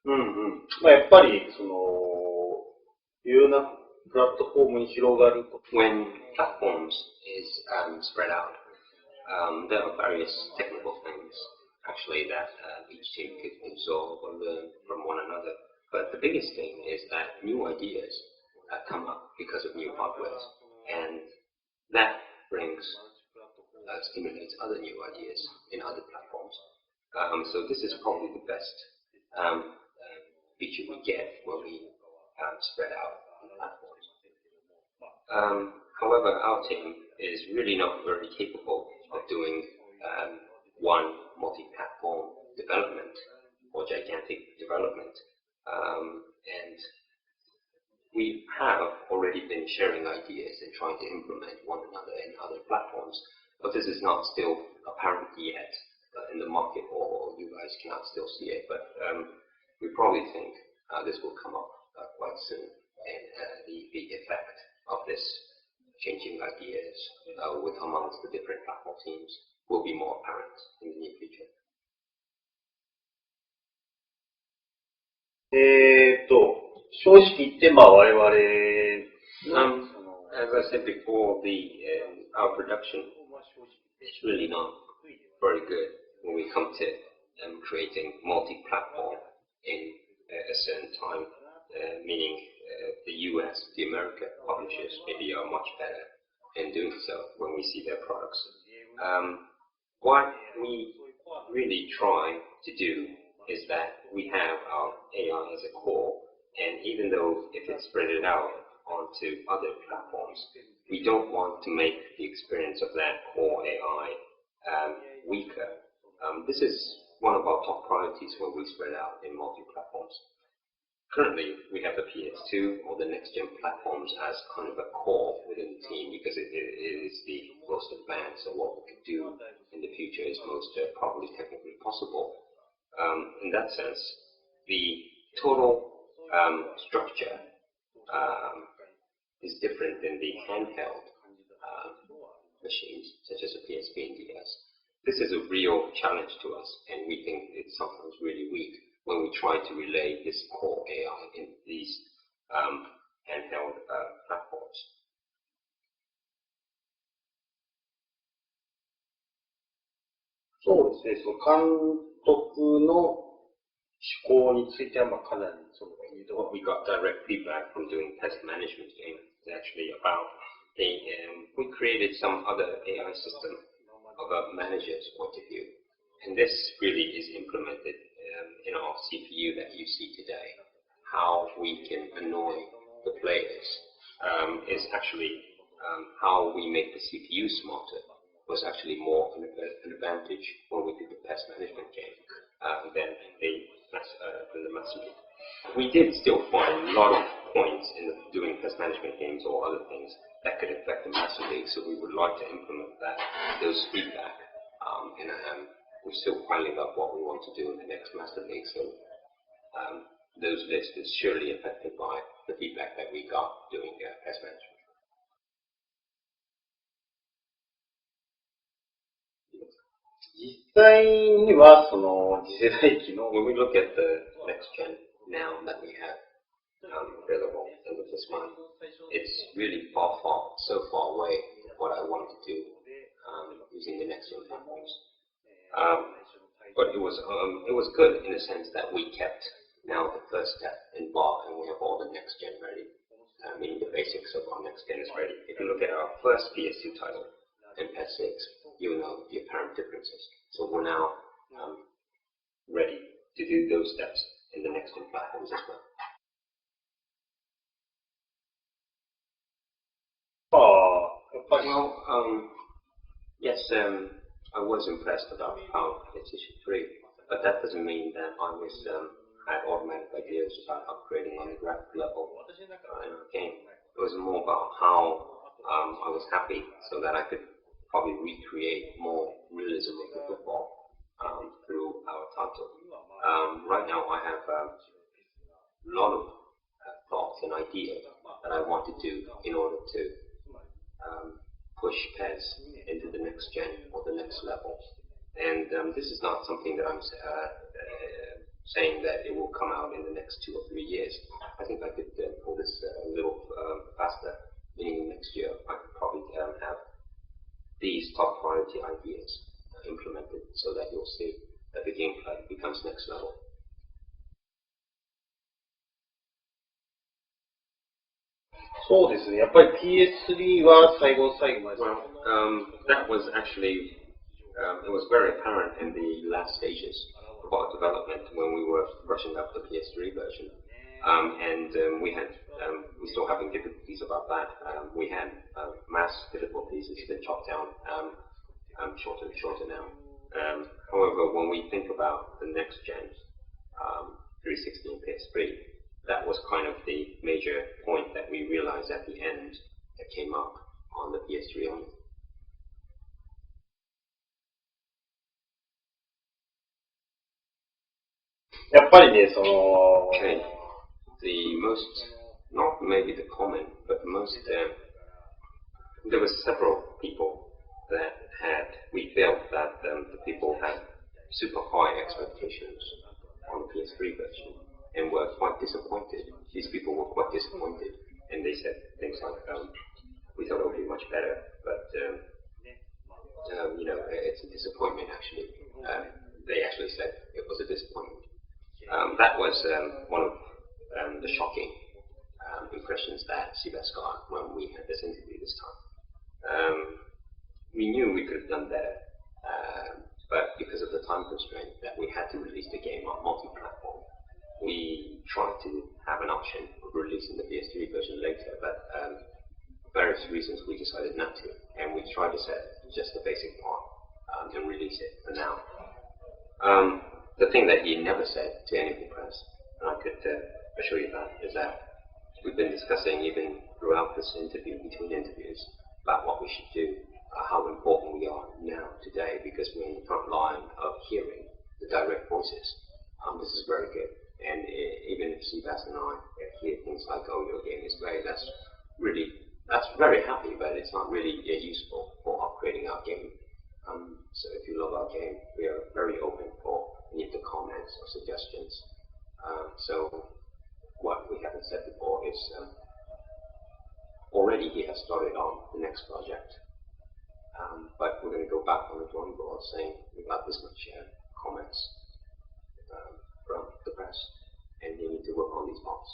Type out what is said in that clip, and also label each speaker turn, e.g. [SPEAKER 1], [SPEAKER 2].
[SPEAKER 1] うんうん。まあ、やっぱり、いろんなプラットフォームに広がること。
[SPEAKER 2] When platforms is spread out, there are various technical things actually that each team could absorb or learn from one another. But the biggest thing is that new ideas come up because of new hardwares, and that brings stimulates other new ideas in other platforms. So this is probably the best feature we get when we spread out on platforms. However, our team is really not very capable of doing one multi-platform development or gigantic development. And we have already been sharing ideas and trying to implement one another in other platforms, but this is not still apparent yet in the market, or you guys cannot still see it. But we probably think this will come up quite soon, and the effect of this changing ideas with amongst the different platform teams will be more apparent in the near future.
[SPEAKER 1] 正直言って、まあ我々
[SPEAKER 2] の、as I said before, our production is really not very good when we come to creating multi-platform in a certain time, meaning the US, the American publishers maybe are much better in doing so when we see their products. What we really try to do is that we have our AI as a core, and even though if it's spread it out onto other platforms, we don't want to make the experience of that core AI weaker. This is one of our top priorities when we spread out in multi-platforms. Currently, we have the PS2 or the next-gen platforms as kind of a core within the team because it is the most advanced, and what we could do in the future is most probably technically possible. In that sense, the total structure is different than the handheld machines, such as the PSP and DS. This is a real challenge to us, and we think it's sometimes really weak when we try to relay this core AI in these handheld platforms.
[SPEAKER 1] そうですね、監督の思考については、まあかなり
[SPEAKER 2] What we got direct feedback from doing test management games is actually about we created some other AI system of a manager's point of view, and this really is implemented in our CPU that you see today. How we can annoy the players is actually how we make the CPU smarter was actually more an advantage when we did the test management game than the master league. We did still find a lot of points in doing test management games or other things that could affect the master league, so we would like to implement those feedback, and we're still piling up what we want to do in the next master league. So those lists is surely affected by the feedback that we got doing test management.
[SPEAKER 1] 実際にはその次世代機の
[SPEAKER 2] When we look at the next gen now that we have available in this month, it's really so far away from what I want to do using the next gen platforms. But it was good in the sense that we kept now the first step in bar, and we have all the next gen ready. Meaning the basics of our next gen is ready. If you look at our first PS2 title and PS6, you know the apparent differences. So we're now ready to do those steps in the next gen platforms as well. Well, yes, I was impressed about our PlayStation 3, but that doesn't mean that I had automatic ideas about upgrading on the graphic level in our game. It was more about how I was happy so that I could probably recreate more realism of the football through our title. Right now I have a lot of thoughts and ideas that I want to do in order to push PES into the next gen or the next level. And this is not something that I'm saying that it will come out in the next 2 or 3 years. I think I could pull this a little faster, meaning next year I could probably have these top priority ideas implemented so that you'll see that the gameplay becomes next level.
[SPEAKER 1] PS3 は最後の最後まで。
[SPEAKER 2] Well, that was actually, it was very apparent in the last stages of our development when we were brushing up the PS3 version. We still having difficulties about that. We had mass difficulties. It's been chopped down shorter and shorter now. However, when we think about the next gen, 360 and PS3, that was kind of the major point that we realized at the end that came up on the PS3 only. Okay. The most, not maybe the common, but the most, there were several people that we felt that the people had super high expectations on the PS3 version and were quite disappointed. These people were quite disappointed, and they said things like, we thought it would be much better, but it's a disappointment actually. They actually said it was a disappointment. That was one of the shocking impressions that Seabass got when we had this interview this time. We knew we could have done better, but because of the time constraint that we had to release the game on multi-platform, we tried to have an option of releasing the PS3 version later, but various reasons we decided not to, and we tried to set just the basic part and release it for now. The thing that he never said to any of the press, and I could assure you that, is that we've been discussing even throughout this interview, between interviews, about what we should do, how important we are now, today, because we're in the front line of hearing the direct voices. This is very good. And even if Seabass and I hear things like, oh, your game is great, that's very happy, but it's not really useful for upgrading our game. So if you love our game, we are very open for any of the comments or suggestions. So what we haven't said before is already he has started on the next project. But we're going to go back on the drawing board saying we got this much comments from the press, and we need to work on these parts.